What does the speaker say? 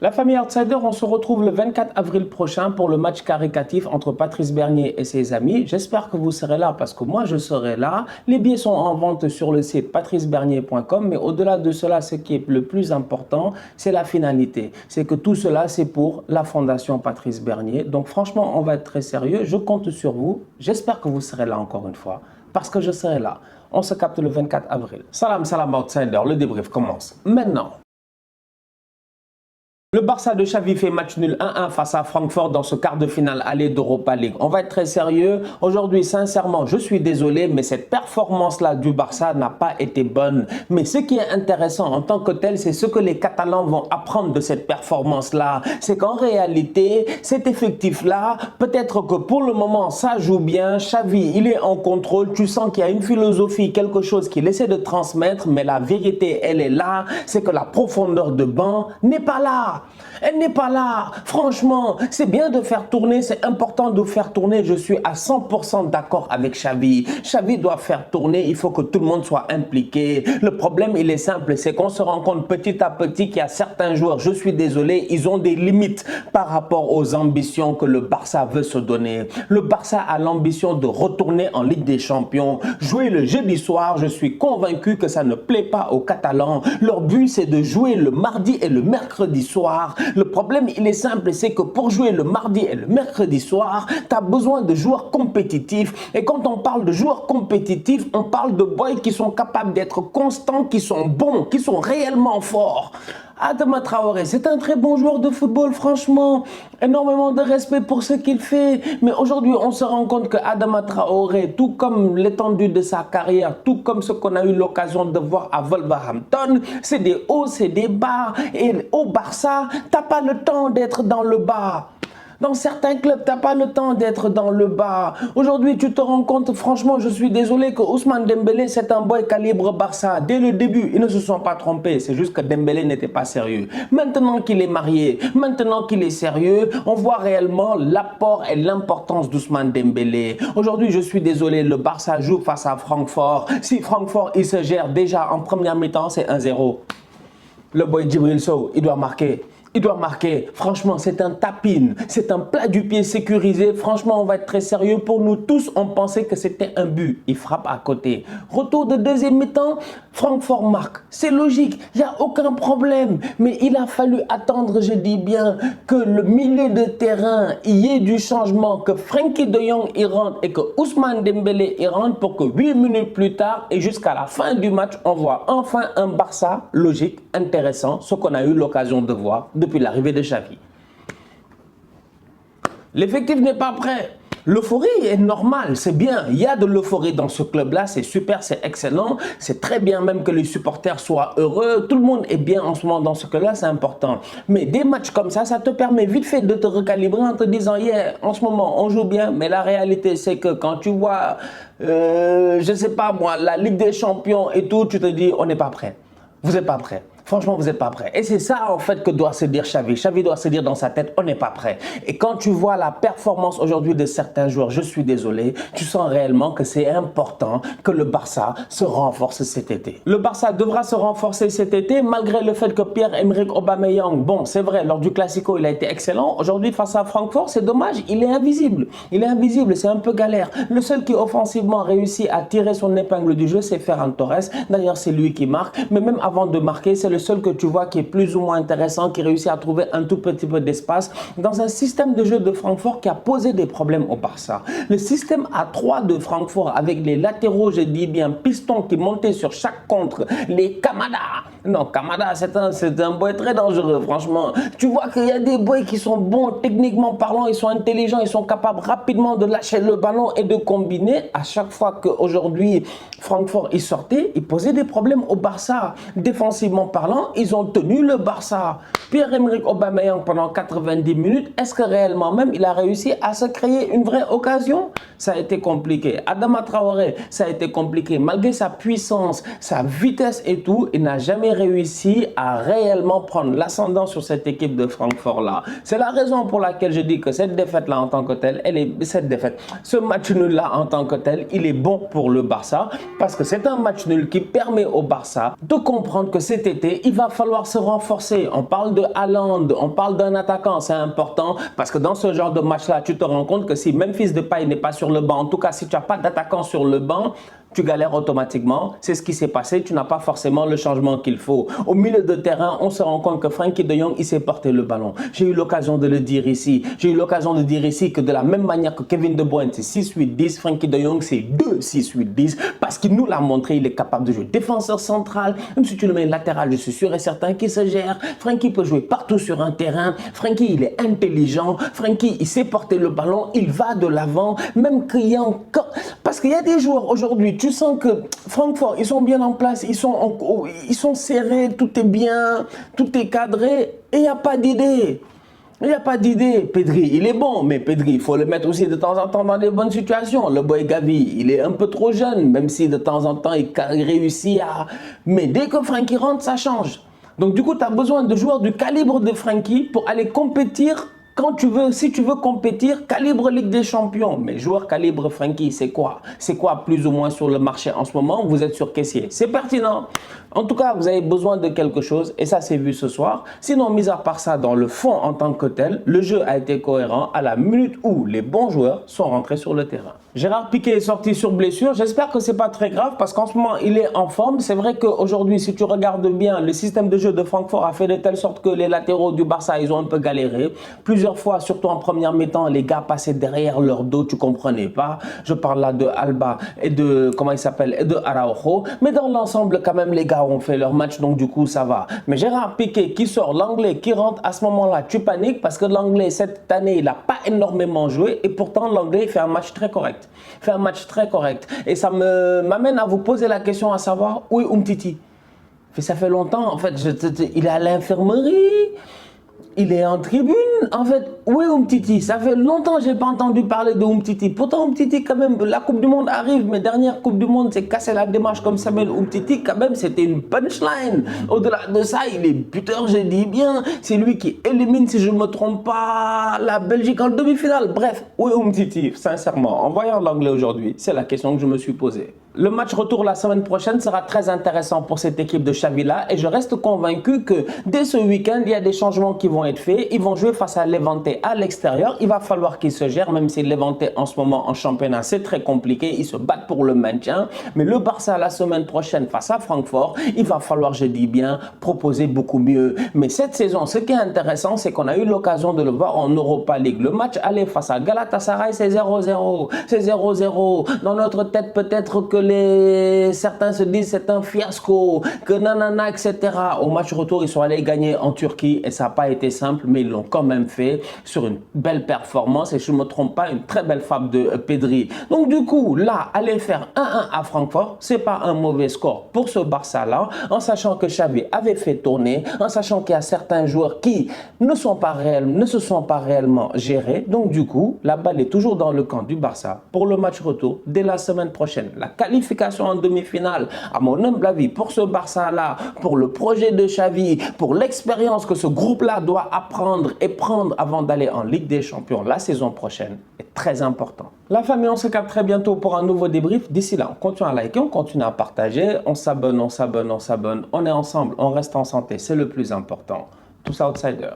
La famille Outsider, on se retrouve le 24 avril prochain pour le match caritatif entre Patrice Bernier et ses amis. J'espère que vous serez là parce que moi je serai là. Les billets sont en vente sur le site patricebernier.com, mais au-delà de cela, ce qui est le plus important, c'est la finalité. C'est que tout cela, c'est pour la Fondation Patrice Bernier. Donc franchement, on va être très sérieux. Je compte sur vous. J'espère que vous serez là encore une fois parce que je serai là. On se capte le 24 avril. Salam, salam Outsider, le débrief commence maintenant. Le Barça de Xavi fait match nul 1-1 face à Francfort dans ce quart de finale aller d'Europa League. On va être très sérieux. Aujourd'hui, sincèrement, je suis désolé, mais cette performance-là du Barça n'a pas été bonne. Mais ce qui est intéressant en tant que tel, c'est ce que les Catalans vont apprendre de cette performance-là. C'est qu'en réalité, cet effectif-là, peut-être que pour le moment, ça joue bien. Xavi, il est en contrôle. Tu sens qu'il y a une philosophie, quelque chose qu'il essaie de transmettre, mais la vérité, elle est là. C'est que la profondeur de banc n'est pas là. Elle n'est pas là. Franchement, c'est bien de faire tourner, c'est important de faire tourner. Je suis à 100% d'accord avec Xavi. Xavi doit faire tourner, il faut que tout le monde soit impliqué. Le problème, il est simple, c'est qu'on se rend compte petit à petit qu'il y a certains joueurs, je suis désolé, ils ont des limites par rapport aux ambitions que le Barça veut se donner. Le Barça a l'ambition de retourner en Ligue des Champions, jouer le jeudi soir. Je suis convaincu que ça ne plaît pas aux Catalans. Leur but, c'est de jouer le mardi et le mercredi soir. Le problème, il est simple, c'est que pour jouer le mardi et le mercredi soir, tu as besoin de joueurs compétitifs. Et quand on parle de joueurs compétitifs, on parle de boys qui sont capables d'être constants, qui sont bons, qui sont réellement forts. Adama Traoré, c'est un très bon joueur de football, franchement. Énormément de respect pour ce qu'il fait. Mais aujourd'hui, on se rend compte que Adama Traoré, tout comme l'étendue de sa carrière, tout comme ce qu'on a eu l'occasion de voir à Wolverhampton, c'est des hauts, c'est des bas. Et au Barça, t'as pas le temps d'être dans le bas. Dans certains clubs, tu n'as pas le temps d'être dans le bas. Aujourd'hui, tu te rends compte, franchement, je suis désolé que Ousmane Dembélé, c'est un boy calibre Barça. Dès le début, ils ne se sont pas trompés. C'est juste que Dembélé n'était pas sérieux. Maintenant qu'il est marié, maintenant qu'il est sérieux, on voit réellement l'apport et l'importance d'Ousmane Dembélé. Aujourd'hui, je suis désolé, le Barça joue face à Francfort. Si Francfort, il se gère déjà en première mi-temps, c'est 1-0. Le boy Djibril Sow, il doit marquer. Il doit marquer. Franchement, c'est un tap-in. C'est un plat du pied sécurisé. Franchement, on va être très sérieux. Pour nous tous, on pensait que c'était un but. Il frappe à côté. Retour de deuxième mi-temps, Francfort marque. C'est logique. Il n'y a aucun problème. Mais il a fallu attendre, je dis bien, que le milieu de terrain y ait du changement, que Frenkie de Jong y rentre et que Ousmane Dembélé y rentre pour que 8 minutes plus tard et jusqu'à la fin du match, on voit enfin un Barça logique, intéressant, ce qu'on a eu l'occasion de voir depuis l'arrivée de Xavi. L'effectif n'est pas prêt. L'euphorie est normale, c'est bien. Il y a de l'euphorie dans ce club-là, c'est super, c'est excellent. C'est très bien même que les supporters soient heureux. Tout le monde est bien en ce moment dans ce club-là, c'est important. Mais des matchs comme ça te permet vite fait de te recalibrer en te disant, yeah, en ce moment, on joue bien. Mais la réalité, c'est que quand tu vois, je sais pas moi, la Ligue des Champions et tout, tu te dis, on n'est pas prêt. Vous n'êtes pas prêt. Franchement, vous n'êtes pas prêt. Et c'est ça, en fait, que doit se dire Xavi. Xavi doit se dire dans sa tête, on n'est pas prêt. Et quand tu vois la performance aujourd'hui de certains joueurs, je suis désolé, tu sens réellement que c'est important que le Barça se renforce cet été. Le Barça devra se renforcer cet été, malgré le fait que Pierre-Emerick Aubameyang, bon, c'est vrai, lors du Classico, il a été excellent. Aujourd'hui, face à Francfort, c'est dommage, il est invisible. Il est invisible, c'est un peu galère. Le seul qui, offensivement, réussit à tirer son épingle du jeu, c'est Ferran Torres. D'ailleurs, c'est lui qui marque. Mais même avant de marquer, c'est le seul que tu vois qui est plus ou moins intéressant, qui réussit à trouver un tout petit peu d'espace dans un système de jeu de Francfort qui a posé des problèmes au Barça. Le système à 3 de Francfort avec les latéraux, je dis bien pistons qui montaient sur chaque contre, les Kamada. Non, Kamada, c'est un boy très dangereux, franchement. Tu vois qu'il y a des boys qui sont bons techniquement parlant, ils sont intelligents, ils sont capables rapidement de lâcher le ballon et de combiner. À chaque fois qu'aujourd'hui Francfort il sortait, il posait des problèmes au Barça. Défensivement parlant, ils ont tenu le Barça. Pierre-Emerick Aubameyang pendant 90 minutes, est-ce que réellement même il a réussi à se créer une vraie occasion? ça a été compliqué. Adama Traoré, ça a été compliqué. Malgré sa puissance, sa vitesse et tout, il n'a jamais réussi à réellement prendre l'ascendant sur cette équipe de Francfort-là. C'est la raison pour laquelle je dis que cette défaite-là en tant que telle, ce match nul-là en tant que tel, il est bon pour le Barça parce que c'est un match nul qui permet au Barça de comprendre que cet été, il va falloir se renforcer. On parle de Haaland, on parle d'un attaquant, c'est important parce que dans ce genre de match-là, tu te rends compte que si Memphis Depay n'est pas sur le banc, en tout cas si tu n'as pas d'attaquant sur le banc, tu galères automatiquement. C'est ce qui s'est passé. Tu n'as pas forcément le changement qu'il faut. Au milieu de terrain, on se rend compte que Frenkie de Jong, il s'est porté le ballon. J'ai eu l'occasion de le dire ici. J'ai eu l'occasion de dire ici que de la même manière que Kevin De Bruyne, c'est 6-8-10, Frenkie de Jong, c'est 2-6-8-10 parce qu'il nous l'a montré. Il est capable de jouer défenseur central. Même si tu le mets latéral, je suis sûr et certain qu'il se gère. Frenkie peut jouer partout sur un terrain. Frenkie, il est intelligent. Frenkie, il sait porter le ballon. Il va de l'avant. Même qu'il y a encore... Parce qu'il y a des joueurs aujourd'hui, tu sens que Francfort, ils sont bien en place, ils sont serrés, tout est bien, tout est cadré et il n'y a pas d'idée. Il n'y a pas d'idée. Pedri, il est bon, mais Pedri, il faut le mettre aussi de temps en temps dans des bonnes situations. Le boy Gavi, il est un peu trop jeune, même si de temps en temps, il réussit à... Mais dès que Frenkie rentre, ça change. Donc du coup, tu as besoin de joueurs du calibre de Frenkie pour aller compétir. Quand tu veux, si tu veux compétir, calibre Ligue des Champions. Mais joueur calibre Frenkie, c'est quoi? C'est quoi plus ou moins sur le marché en ce moment? Vous êtes sur caissier. C'est pertinent. En tout cas, vous avez besoin de quelque chose et ça s'est vu ce soir. Sinon, mis à part ça, dans le fond en tant que tel, le jeu a été cohérent à la minute où les bons joueurs sont rentrés sur le terrain. Gérard Piqué est sorti sur blessure. J'espère que ce n'est pas très grave parce qu'en ce moment, il est en forme. C'est vrai qu'aujourd'hui, si tu regardes bien, le système de jeu de Francfort a fait de telle sorte que les latéraux du Barça, ils ont un peu galéré. Plusieurs fois, surtout en première mi-temps, les gars passaient derrière leur dos, tu ne comprenais pas. Je parle là de Alba et de, comment il s'appelle, et de Araujo. Mais dans l'ensemble, quand même, les gars ont fait leur match, donc du coup, ça va. Mais Gérard Piqué qui sort, l'anglais qui rentre, à ce moment-là, tu paniques parce que l'anglais, cette année, il n'a pas énormément joué et pourtant, l'anglais fait un match très correct. Fait un match très correct. Et ça m'amène à vous poser la question à savoir, où est Umtiti? Ça fait longtemps, en fait, il est à l'infirmerie. Il est en tribune. En fait, où est Umtiti? Ça fait longtemps que je n'ai pas entendu parler de Umtiti. Pourtant, Umtiti, quand même, la Coupe du Monde arrive. Mais dernière Coupe du Monde, c'est casser la démarche comme Samuel Umtiti. Quand même, c'était une punchline. Au-delà de ça, il est buteur, je dis bien. C'est lui qui élimine, si je ne me trompe pas, la Belgique en demi-finale. Bref, où est Umtiti? Sincèrement, en voyant l'anglais aujourd'hui, c'est la question que je me suis posée. Le match retour la semaine prochaine sera très intéressant pour cette équipe de Xavi-là et je reste convaincu que dès ce week-end, il y a des changements qui vont être faits. Ils vont jouer face à Levante à l'extérieur. Il va falloir qu'ils se gèrent, même si Levante en ce moment en championnat, c'est très compliqué. Ils se battent pour le maintien. Mais le Barça la semaine prochaine face à Francfort, il va falloir, je dis bien, proposer beaucoup mieux. Mais cette saison, ce qui est intéressant, c'est qu'on a eu l'occasion de le voir en Europa League. Le match aller face à Galatasaray, c'est 0-0. C'est 0-0. Dans notre tête, peut-être que certains se disent c'est un fiasco, que nanana, etc. Au match retour, ils sont allés gagner en Turquie et ça n'a pas été simple, mais ils l'ont quand même fait sur une belle performance et je ne me trompe pas, une très belle frappe de Pedri. Donc du coup, là, aller faire 1-1 à Francfort, c'est pas un mauvais score pour ce Barça-là, en sachant que Xavi avait fait tourner, en sachant qu'il y a certains joueurs qui ne se sont pas réellement gérés. Donc du coup, la balle est toujours dans le camp du Barça pour le match retour dès la semaine prochaine. La qualification en demi-finale, à mon humble avis, pour ce Barça-là, pour le projet de Xavi, pour l'expérience que ce groupe-là doit apprendre et prendre avant d'aller en Ligue des Champions la saison prochaine, est très important. La famille, on se capte très bientôt pour un nouveau débrief. D'ici là, on continue à liker, on continue à partager, on s'abonne, on est ensemble, on reste en santé, c'est le plus important. Tous outsiders.